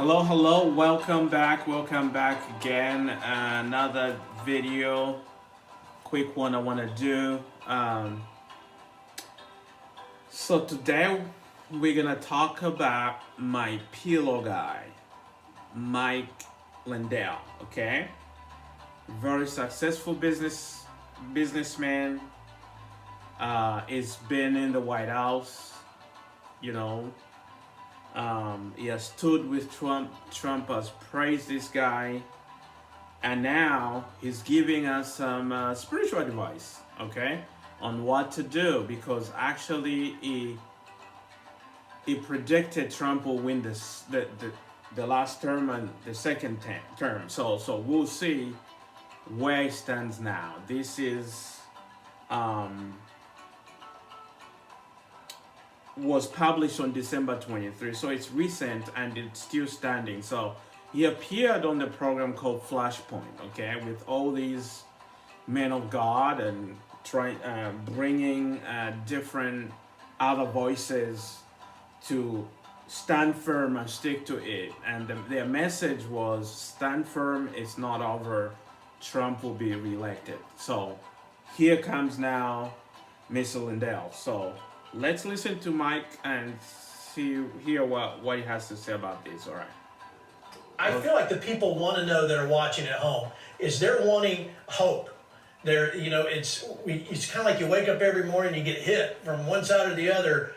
Hello, welcome back again. Another video, quick one I want to do. So today we're gonna talk about my pillow guy, Mike Lindell. Okay, very successful businessman. He's been in the White House, you know. He has stood with Trump. Trump has praised this guy, and now he's giving us some spiritual advice, okay, on what to do because actually he predicted Trump will win the last term and the second term. So we'll see where he stands now. This is was published on December 23, so it's recent and it's still standing. So he appeared on the program called Flashpoint, okay, with all these men of God and bringing different other voices to stand firm and stick to it. And their message was stand firm, it's not over, Trump will be reelected. So here comes now Mr. Lindell. So let's listen to Mike and hear what he has to say about this. All right. I feel like the people want to know that are watching at home is they're wanting hope. It's kind of like you wake up every morning, you get hit from one side or the other.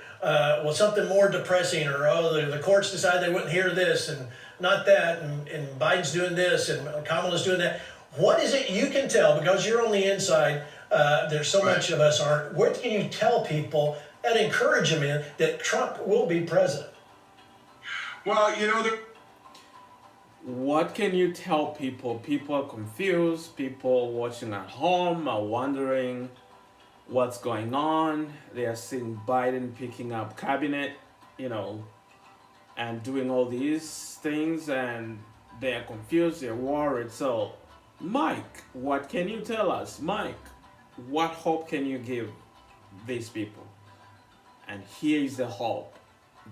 Something more depressing, or the courts decide they wouldn't hear this and not that, and Biden's doing this and Kamala's doing that. What is it you can tell, because you're on the inside? There's so much of us aren't. What can you tell people and encourage them in that Trump will be president? Well, what can you tell people? People are confused. People watching at home are wondering what's going on. They are seeing Biden picking up cabinet, and doing all these things, and they're confused, they're worried. So, Mike, what can you tell us? Mike, what hope can you give these people? And here is the hope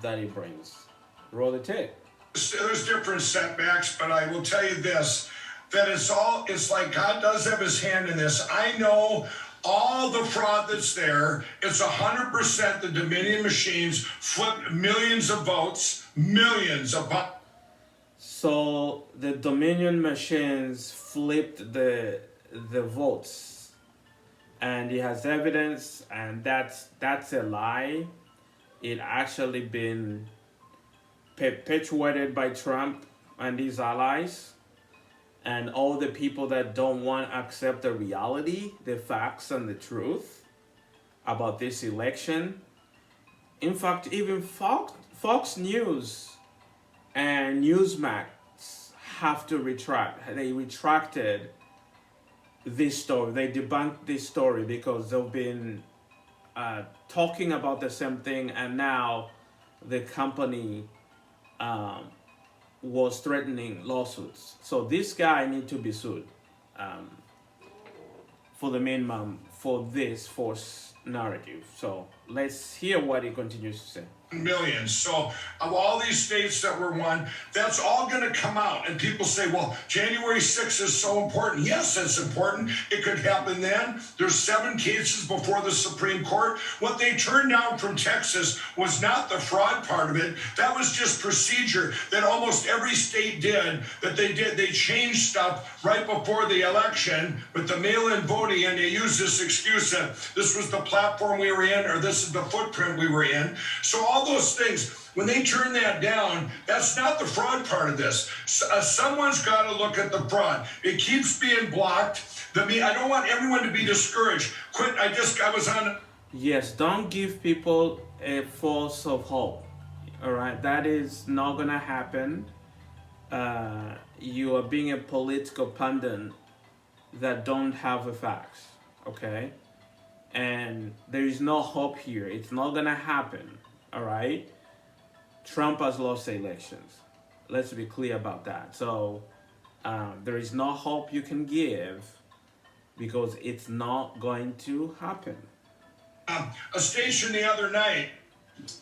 that he brings. Roll the tape. there's different setbacks, but I will tell you this, that it's like God does have his hand in this. I know all the fraud that's there. It's 100% the Dominion machines flipped millions of votes, So the Dominion machines flipped the votes. And he has evidence, and that's a lie. It actually been perpetuated by Trump and his allies, and all the people that don't want to accept the reality, the facts, and the truth about this election. In fact, even Fox News and Newsmax have to retract. They retracted this story. They debunked this story because they've been talking about the same thing, and now the company was threatening lawsuits. So this guy needs to be sued for the minimum for this false narrative. So let's hear what he continues to say. Millions. So of all these states that were won, that's all going to come out. And people say, well, January 6th is so important. Yes, it's important. It could happen then. There's 7 cases before the Supreme Court. What they turned down from Texas was not the fraud part of it. That was just procedure that almost every state did, that they did. They changed stuff right before the election with the mail-in voting, and they used this excuse that this was the platform we were in, or this is the footprint we were in. So all those things, when they turn that down, that's not the fraud part of this. Someone's got to look at the fraud. It keeps being blocked. I don't want everyone to be discouraged. I was on. Yes, don't give people a false of hope. All right, that is not gonna happen. You are being a political pundit that don't have the facts. Okay, and there is no hope here. It's not gonna happen. All right, Trump has lost the elections. Let's be clear about that. So there is no hope you can give because it's not going to happen. A station the other night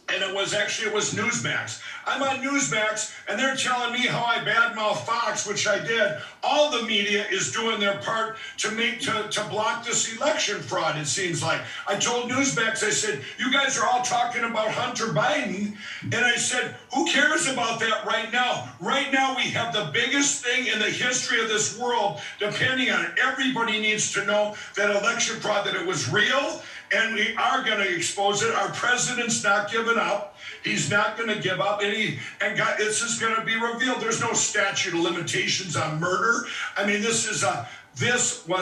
And it was Newsmax. I'm on Newsmax, and they're telling me how I badmouth Fox, which I did. All the media is doing their part to block this election fraud, it seems like. I told Newsmax, I said, you guys are all talking about Hunter Biden, and I said, who cares about that right now? Right now, we have the biggest thing in the history of this world, depending on everybody needs to know that election fraud, that it was real, and we are going to expose it. Our president's not giving up. He's not going to give up. And God, this is going to be revealed. There's no statute of limitations on murder. I mean, this was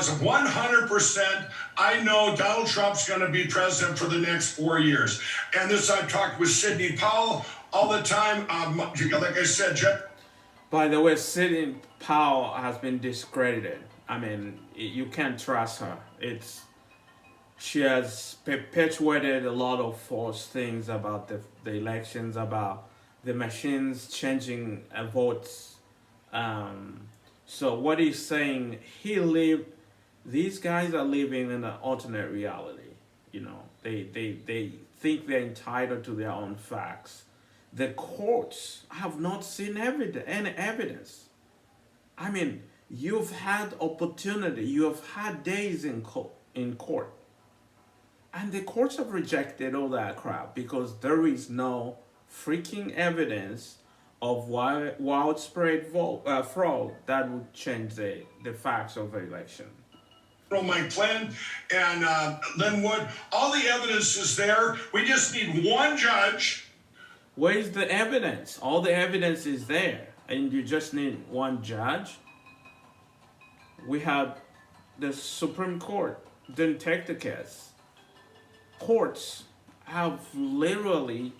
100%. I know Donald Trump's going to be president for the next 4 years. And this, I've talked with Sidney Powell all the time. Like I said, Jeff. By the way, Sidney Powell has been discredited. I mean, you can't trust her. She has perpetuated a lot of false things about the elections, about the machines changing votes. So what he's saying, these guys are living in an alternate reality. You know, they think they're entitled to their own facts. The courts have not seen any evidence. I mean, you've had opportunity, you have had days in court. And the courts have rejected all that crap because there is no freaking evidence of widespread fraud that would change the facts of the election. Mike Lindell and Linwood, all the evidence is there. We just need one judge. Where's the evidence? All the evidence is there, and you just need one judge. We had the Supreme Court didn't take the case. Courts have literally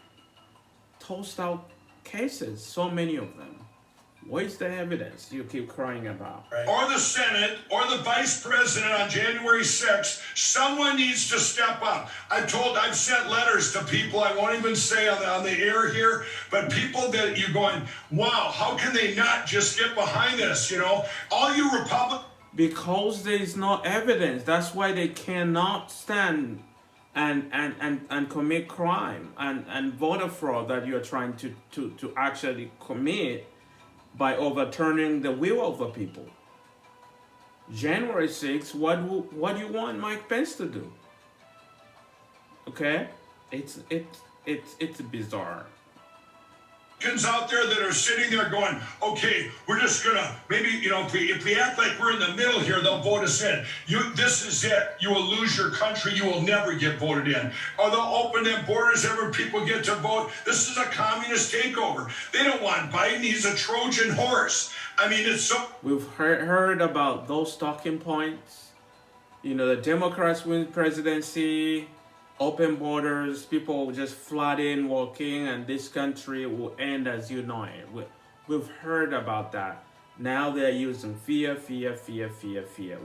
tossed out cases, so many of them. Where's the evidence you keep crying about? Right. Or the Senate, or the Vice President on January 6th, someone needs to step up. I've sent letters to people, I won't even say on the air here, but people that you're going, wow, how can they not just get behind this, you know? All you Republicans... Because there is no evidence. That's why they cannot stand and commit crime and voter fraud that you're trying to actually commit by overturning the will of the people. January 6th, what do you want Mike Pence to do? Okay? It's bizarre. Out there that are sitting there going, okay, we're just gonna maybe, you know, if we act like we're in the middle here, they'll vote us in. This is it. You will lose your country. You will never get voted in. Or they'll open them borders, every people get to vote. This is a communist takeover. They don't want Biden. He's a Trojan horse. I mean, it's so. We've heard about those talking points. You know, the Democrats win presidency. Open borders, people will just flood in, walking, and this country will end as you know it. We've heard about that. Now they're using fear.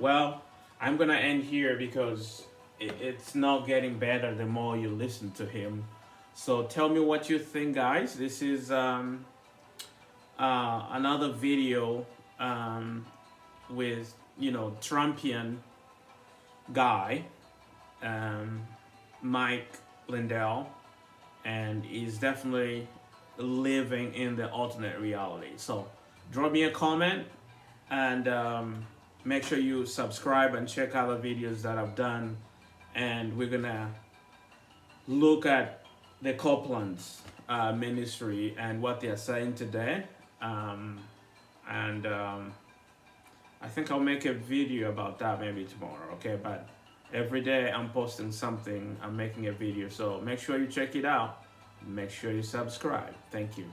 Well, I'm going to end here because it's not getting better the more you listen to him. So tell me what you think, guys. This is another video with, you know, Trumpian guy. Mike Lindell, and is definitely living in the alternate reality. So drop me a comment and make sure you subscribe and check out the videos that I've done, and we're gonna look at the Copeland's ministry and what they're saying today, and I think I'll make a video about that maybe tomorrow, okay? But every day I'm posting something, I'm making a video, so make sure you check it out. Make sure you subscribe. Thank you.